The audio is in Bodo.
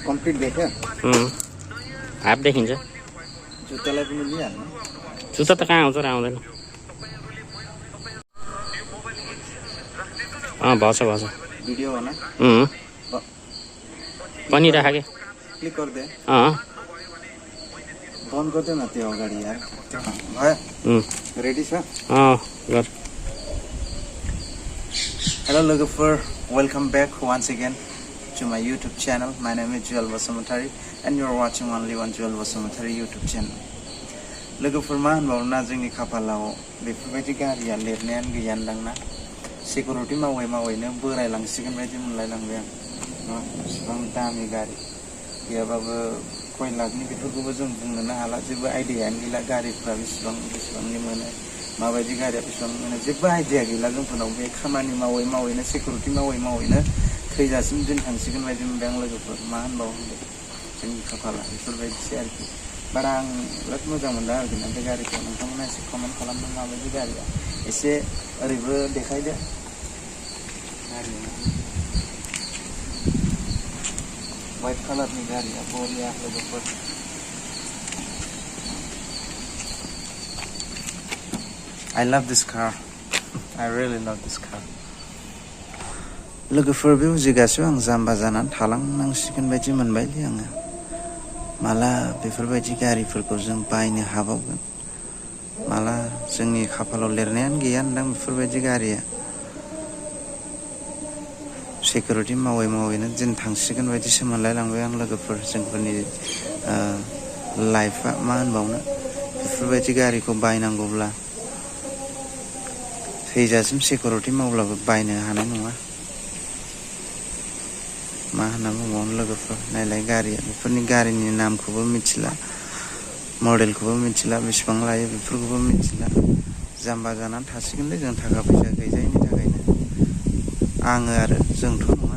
कम्प्लिट देख्यो हाफ देखिन्छ जुत्तालाई पनि लिइहाल्नु जुत्ता त कहाँ आउँछ र आउँदैन भछ भिडियो हो न बनिराख के क्लिक गर्दै बन्द गर्दै न त्यो अगाडि यार भयो रेडी छ गर Hello logofer, welcome back once again to my YouTube channel. My name is Juwel Basumatary and you're watching only one Juwel Basumatary YouTube channel. Logofer ma hoनबावना जोंनि खाफालाव बेफोरबायदि गारिया लिरनायानो गैयानदांना सिकिउरिटि मावैनो बोरायलांसिगोन बायदि मोनलायलांबाय आं बेसेबां दामि गारि गैयाबाबो कय लाखनि बेफोरखौबो जों बुंनोनो हाला जेबो आइडियायानो गैला गारिफ्रा बेसेबांनि मोनो माबायदि गारिया बेसेबां मोनो जेबो आइडिया गैला जोंफोरनाव बे खामानि मावैनो सिकिउरिटि मावैनो थैजासिम दिन थांसिगोन बायदि मोनबाय आं लोगोफोर मा होनबावनो जोंनि खाफाला बेफोरबायदिसै आरोखि बारा आं बिराद मोजां मोनदों आरोखि ना बे गारिखौ नोंथांमोना एसे कमेन्ट खालामदों माबायदि गारिया एसे ओरैबो देखायदो गारिया व्हाइट कालारनि गारिया बरिया लोगोफोर I love this car. I really love this car. लोगोफोर बे उजिगासिनो आं जाम्बा जानानै थालांनांसिगोन बायदि मोनबायलै आङो माला बेफोरबायदि गारिफोरखौ जों बायनो हाबावगोन माला जोंनि खाफालाव लिरनायानो गैया होनदां बेफोरबायदि गारिया सिकिउरिटि मावैनो दिन थांसिगोन बायदिसो मोनलायलांबाय आं लोगोफोर जोंफोरनि लाइफआ मा होनबावनो बेफोरबायदि गारिखौ बायनांगौब्ला थैजासिम सिकिउरिटि मावब्लाबो बायनो हानाय नङा मा होनना बुंबावनो लोगोफोर नायलाय गारिया बेफोरनि गारिनि नामखौबो मिथिला मडेलखौबो मिथिला बेसेबां लायो बेफोरखौबो मिथिला जाम्बा जानानै थासिगोनलै जों थाखा फैसा गैजायिनि थाखायनो आङो आरो जोंथ' नङा